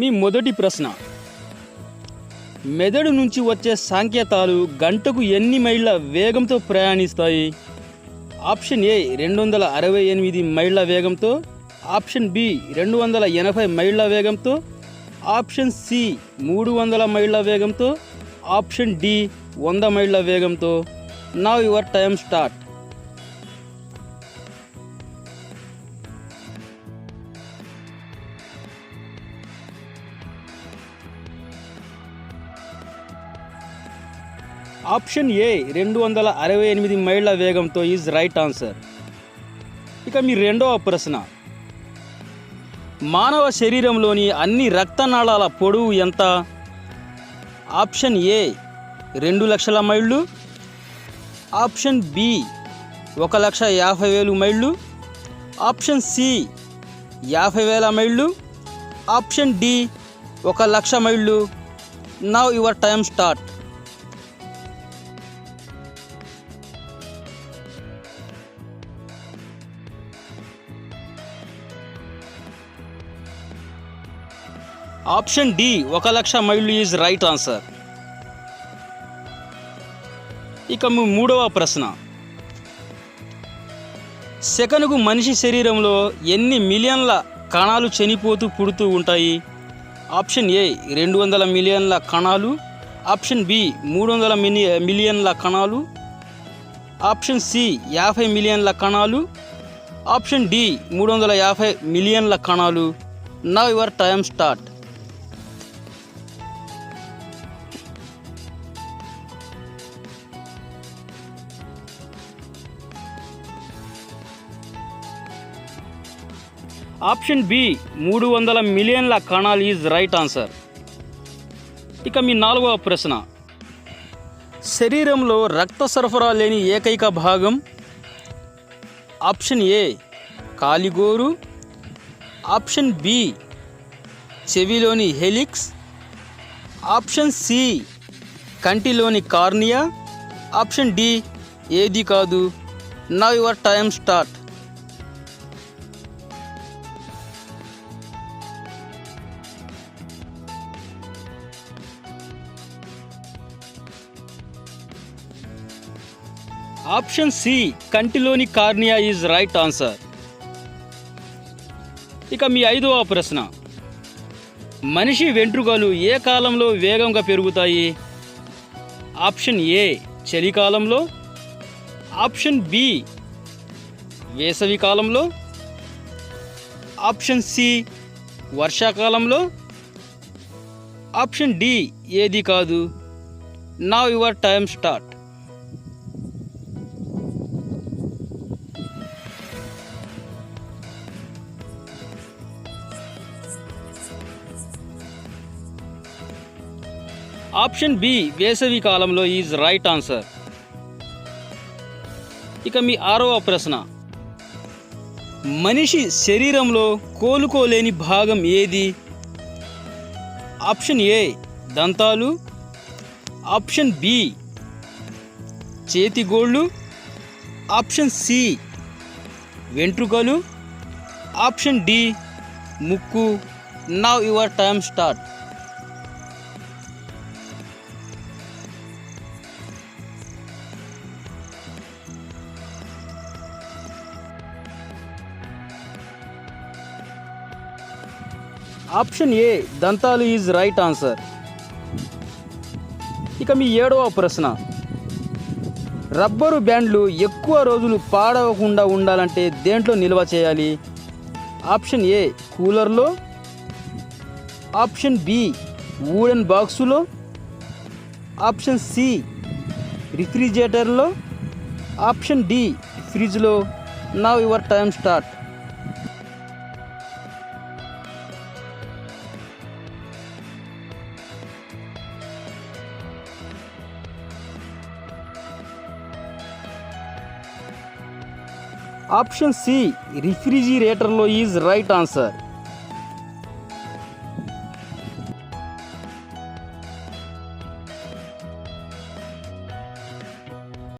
మీ మొదటి ప్రశ్న, మెదడు నుంచి వచ్చే సంకేతాలు గంటకు ఎన్ని మైళ్ళ వేగంతో ప్రయాణిస్తాయి? ఆప్షన్ ఏ 268 మైళ్ళ వేగంతో, ఆప్షన్ బి 280 మైళ్ళ వేగంతో, ఆప్షన్ సి 300 మైళ్ళ వేగంతో, ఆప్షన్ డి 100 మైళ్ళ వేగంతో. Now your time start. Option A 268 మైళ్ళ వేగంతో ఈజ్ రైట్ ఆన్సర్. ఇక మీ రెండవ ప్రశ్న, మానవ శరీరంలోని అన్ని రక్తనాళాల పొడవు ఎంత? ఆప్షన్ ఏ 2 లక్షల మైళ్ళు, ఆప్షన్ బి 1,50,000 మైళ్ళు, ఆప్షన్ సి 50,000 మైళ్ళు, ఆప్షన్ డి 1,00,000 మైళ్ళు. Now your time start. Option D 1,00,000 మైళ్ళు ఈజ్ రైట్ ఆన్సర్. ఇక మీ మూడవ ప్రశ్న, సెకనుకు మనిషి శరీరంలో ఎన్ని మిలియన్ల కణాలు చనిపోతూ పుడుతూ ఉంటాయి? ఆప్షన్ ఏ 200 మిలియన్ల కణాలు, ఆప్షన్ బి 300 మిలియన్ల కణాలు, ఆప్షన్ సి 50 మిలియన్ల కణాలు, ఆప్షన్ డి 350 మిలియన్ల కణాలు. Now your time start. Option B 300 మిలియన్ల కణాలు ఈజ్ రైట్ ఆన్సర్. ఇక మీ నాలుగవ ప్రశ్న, శరీరంలో రక్త సరఫరా లేని ఏకైక భాగం? ఆప్షన్ ఏ కాలిగోరు, ఆప్షన్ బి చెవిలోని హెలిక్స్, ఆప్షన్ సి కంటిలోని కార్నియా, ఆప్షన్ డి ఏది కాదు. Now your time start. Option C కంటిలోని కార్నియా ఈజ్ రైట్ ఆన్సర్. ఇక మీ ఐదవ ప్రశ్న, మనిషి వెంట్రుకలు ఏ కాలంలో వేగంగా పెరుగుతాయి? ఆప్షన్ ఏ చలికాలంలో, ఆప్షన్ బి వేసవి కాలంలో, ఆప్షన్ సి వర్షాకాలంలో, ఆప్షన్ డి ఏది కాదు. Now your time start. Option B వేసవి కాలంలో ఈజ్ రైట్ ఆన్సర్. ఇక మీ ఆరవ ప్రశ్న, మనిషి శరీరంలో కోలుకోలేని భాగం ఏది? ఆప్షన్ ఏ దంతాలు, ఆప్షన్ బి చేతిగోళ్ళు, ఆప్షన్ సి వెంట్రుకలు, ఆప్షన్ డి ముక్కు. Now your time start. Option A దంతాలు ఈజ్ రైట్ ఆన్సర్. ఇక మీ ఏడవ ప్రశ్న, రబ్బరు బ్యాండ్లు ఎక్కువ రోజులు పాడవకుండా ఉండాలంటే దేంట్లో నిల్వ చేయాలి? ఆప్షన్ ఏ కూలర్లో, ఆప్షన్ బి వూడెన్ బాక్సులో, ఆప్షన్ సి రిఫ్రిజిరేటర్లో, ఆప్షన్ డి ఫ్రిడ్జ్లో. Now your time start. Option C రిఫ్రిజిరేటర్లో ఈజ్ రైట్ ఆన్సర్.